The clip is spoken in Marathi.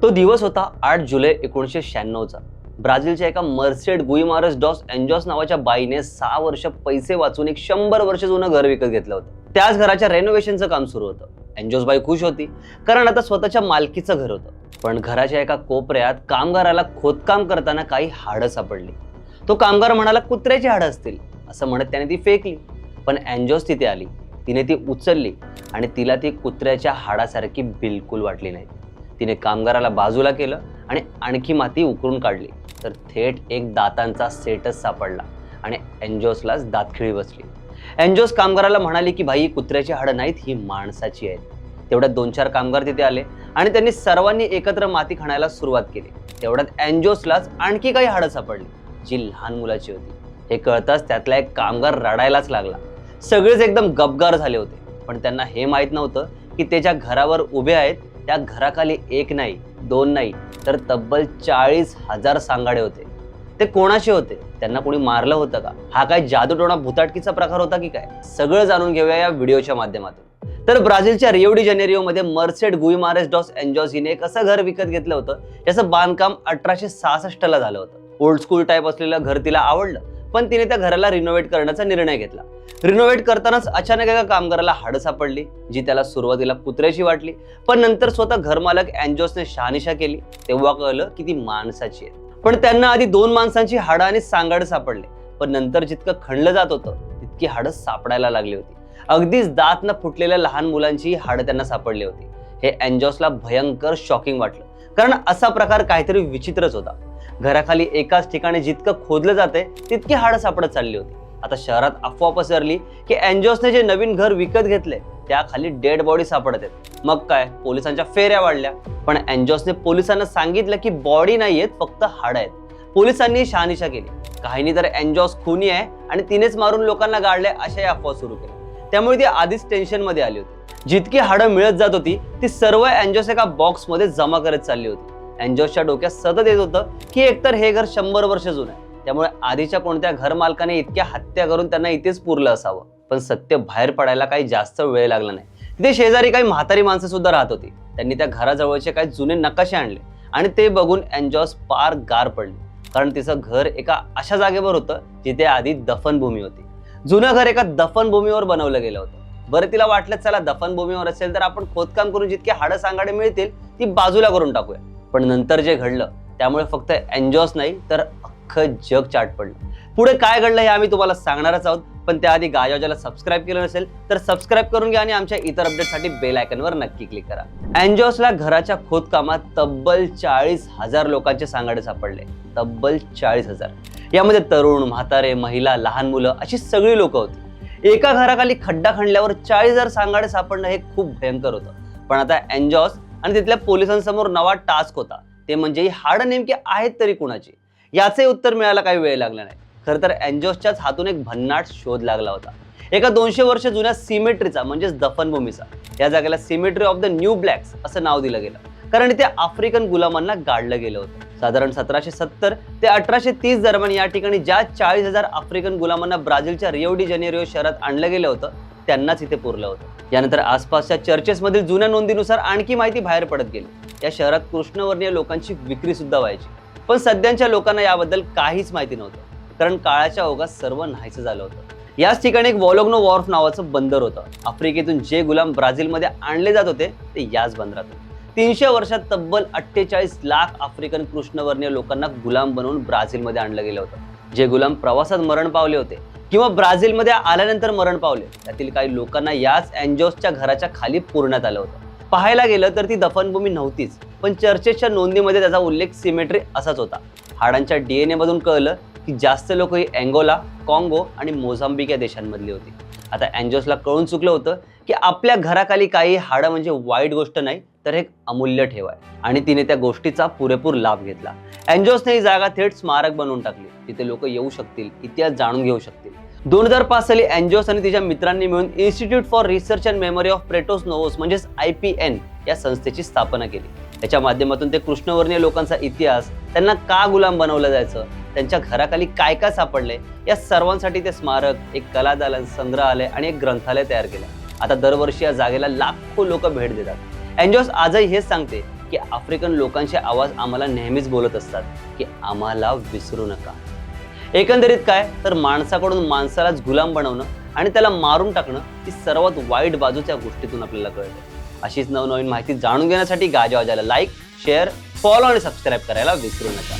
तो दिवस होता 8 जुलै 1996चा। ब्राझीलच्या एका मर्सेड गुइमारस डॉस एन्जॉस नावाच्या बाईने 6 वर्ष पैसे वाचून एक 100 वर्ष जुनं घर विकत घेतलं होतं। त्याच घराच्या रेनोव्हेशनचं काम सुरू होतं। एन्जॉस बाई खुश होती, कारण आता स्वतःच्या मालकीचं घर होतं। पण घराच्या एका कोपऱ्यात कामगाराला खोदकाम करताना काही हाडं सापडली। तो कामगार म्हणाला, कुत्र्याची हाडं असतील असं म्हणत त्याने ती फेकली। पण एन्जॉस तिथे आली, तिने ती उचलली आणि तिला ती कुत्र्याच्या हाडासारखी बिलकुल वाटली नाही। तिने कामगाराला बाजूला केलं आणि आणखी माती उकरून काढली, तर थेट एक दातांचा सेटच सापडला आणि एन्जॉसलाच दातखिळी बसली। एन्जॉस कामगाराला म्हणाली की भाई, कुत्र्याची हाडं नाहीत, ही माणसाची आहेत। तेवढ्यात 2-4 कामगार तिथे आले आणि त्यांनी सर्वांनी एकत्र माती खणायला सुरुवात केली। तेवढ्यात एन्जॉसलाच आणखी काही हाडं सापडली, जी लहान मुलाची होती। हे कळताच त्यातला एक कामगार रडायलाच लागला। सगळेच एकदम गपगार झाले होते, पण त्यांना हे माहित नव्हतं की ते ज्या घरावर उभे आहेत त्या घराखाली एक नाही, 2 नाही, तर तब्बल 40,000 सांगाडे होते। ते कोणाचे होते? त्यांना कोणी मारलं होतं का? हा काय जादूटोणा भुताटकीचा प्रकार होता की काय? सगळं जाणून घेऊया या व्हिडिओच्या माध्यमातून। तर ब्राझीलच्या रिओ डी जानेरिओ मध्ये मर्सेड गुइमारेस डॉस एन्जॉस हिने एक असं घर विकत घेतलं होतं, ज्याचं बांधकाम 1866 ला झालं होतं। ओल्ड स्कूल टाईप असलेलं घर तिला आवडलं, पण तिने त्या घराला रिनोव्हेट करण्याचा निर्णय घेतला। रिनोव्हेट करतानाच अचानक एका कामगाराला हाडं सापडली, जी त्याला सुरुवातीला कुत्र्याची वाटली, पण नंतर स्वतः घरमालक एन्जॉसने शहानिशा केली। तेव्हा कळलं की ती माणसाची आहे। पण त्यांना आधी 2 माणसांची हाडं आणि सांगाड सापडले, पण नंतर जितकं खणलं जात होतं तितकी हाडं सापडायला लागली होती। अगदीच दात न फुटलेल्या लहान मुलांची हाडं त्यांना सापडली होती। हे एन्जॉसला भयंकर शॉकिंग वाटलं, कारण असा प्रकार काहीतरी विचित्रच होता। घराखाली एकाच ठिकाणी जितकं खोदलं जाते तितकी हाडं सापडत चालली होती। आता शहरात अफवा पसरली की एन्जॉसने जे नवीन घर विकत घेतले त्याखाली डेड बॉडी सापडत आहेत। मग काय, पोलिसांच्या फेऱ्या वाढल्या, पण एन्जॉसने पोलिसांना सांगितलं की बॉडी नाहीयेत, फक्त हाडं आहेत। पोलिसांनी शहानिशा केली, काहींनी तर एन्जॉस खुनी आहे आणि तिनेच मारून लोकांना गाडले अशा अफवा सुरू केल्या। त्यामुळे ती आधीच टेन्शन मध्ये आली होती। जितकी हाडं मिळत जात होती ती सर्व एन्जॉस एका बॉक्समध्ये जमा करत चालली होती। एन्जॉसच्या डोक्यात सतत येत होतं की एकतर हे घर 100 वर्ष जुनं आहे, त्यामुळे आधीच्या कोणत्या घर मालकाने इतक्या हत्या करून त्यांना इथेच पुरलं असावं। पण सत्य बाहेर पडायला काही जास्त वेळ लागला नाही। तिथे शेजारी काही म्हातारी माणसं सुद्धा राहत होती। त्यांनी त्या घराजवळचे काही जुने नकाशे आणले आणि ते बघून एन्जॉस पार गार पडली, कारण तिचं घर एका अशा जागेवर होतं जिथे आधी दफनभूमी होती। जुनं घर एका दफनभूमीवर बनवलं गेलं होतं। बरं, तिला वाटलं चला दफनभूमीवर असेल तर आपण खोदकाम करून जितके हाडं सांगाडे मिळतील ती बाजूला करून टाकूया। पण नंतर जे घडलं त्यामुळे फक्त एन्जॉस नाही तर अख्खं जग चाट पडलं। पुढे काय घडलं हे आम्ही तुम्हाला सांगणारच आहोत, पण त्याआधी गाजावाजाला सबस्क्राईब केलं नसेल तर सबस्क्राईब करून घ्या आणि आमच्या इतर अपडेटसाठी बेल आयकॉनवर नक्की क्लिक करा। एन्जॉसला घराच्या खोदकामात तब्बल 40,000 लोकांचे सांगाडे सापडले, तब्बल 40,000। यामध्ये तरुण, म्हातारे, महिला, लहान मुलं अशी सगळी लोक होती। एका घराखाली खड्डा खणल्यावर 40,000 सांगाडे सापडणं हे खूप भयंकर होतं। पण आता एन्जॉस आणि तिथल्या पोलिसांसमोर नवा टास्क होता, ते म्हणजे ही हाडं नेमकी आहेत तरी कुणाची, याचे उत्तर मिळायला काही वेळ लागला नाही। खरं तर एन्जॉसच्याच हातून एक भन्नाट शोध लागला होता, एका 200 वर्ष जुन्या सिमेट्रीचा, म्हणजेच दफनभूमीचा। या जागेला symmetry of the new blanks असं नाव दिलं गेलं, कारण इथे आफ्रिकन गुलामांना गाडलं गेलं होतं। साधारण 1770 ते 1830 दरम्यान या ठिकाणी ज्या 40,000 आफ्रिकन गुलामांना ब्राझीलच्या रिओ डी जानेरिओ शहरात आणलं गेलं होतं त्यांनाच इथे पुरलं होतं। यानंतर आसपासच्या चर्चेस मधील जुन्या नोंदीनुसार आणखी माहिती बाहेर पडत गेली। या शहरात कृष्णवर्णीय लोकांची विक्री सुद्धा व्हायची, पण सध्याच्या लोकांना याबद्दल काहीच माहिती नव्हतं, कारण काळाच्या ओघात सर्व नाहीसं झालं होतं। याच ठिकाणी एक वॉलोग्नो वॉर्फ नावाचं बंदर होतं। आफ्रिकेतून जे गुलाम ब्राझीलमध्ये आणले जात होते ते याच बंदरातून। 300 वर्षात तब्बल 48 लाख आफ्रिकन कृष्णवर्णीय लोकांना गुलाम बनवून ब्राझीलमध्ये आणलं गेलं होतं। जे गुलाम प्रवासात मरण पावले होते किंवा ब्राझीलमध्ये आल्यानंतर मरण पावले, त्यातील काही लोकांना याच एन्जॉसच्या घराच्या खाली पुरण्यात आलं होतं। पाहायला गेलं तर ती दफनभूमी नव्हतीच, पण चर्चेसच्या नोंदीमध्ये त्याचा उल्लेख सिमेट्री असाच होता। हाडांच्या DNA मधून कळलं की जास्त लोक ही अँगोला, काँगो आणि मोझाम्बिक या देशांमधली होती। आता एन्जॉसला कळून चुकलं होतं की आपल्या घराखाली काही हाडं म्हणजे वाईट गोष्ट नाही, तर एक अमूल्य ठेव आहे, आणि तिने त्या गोष्टीचा पुरेपूर लाभ घेतला। एन्जॉसने ही जागा थेट स्मारक बनवून टाकली, तिथे लोक येऊ शकतील, इतिहास जाणून घेऊ शकतील। 2005 साली एन्जॉस आणि तिच्या मित्रांनी मिळून institute for research and memory of Pretos Novos म्हणजेच IPN या संस्थेची स्थापना केली। त्याच्या माध्यमातून ते कृष्णवर्णीय लोकांचा इतिहास, त्यांना का गुलाम बनवलं जायचं, त्यांच्या घराखाली काय काय सापडले, या सर्वांसाठी ते स्मारक, एक कलादालन, संग्रहालय आणि एक ग्रंथालय तयार केलं। आता दरवर्षी या जागेला लाखो लोक भेट देतात। एन्जॉस आजही हेच सांगते की आफ्रिकन लोकांचे आवाज आम्हाला नेहमीच बोलत असतात की आम्हाला विसरू नका. एकंदरीत काय तर माणसाकडून माणसालाच गुलाम बनवणं आणि त्याला मारून टाकणं ही सर्वात वाईट बाजू त्या गोष्टीतून आपल्याला कळते. अशीच नवनवीन माहिती जाणून घेण्यासाठी गाजवाजाला लाईक, शेअर, फॉलो आणि सबस्क्राईब करायला विसरू नका.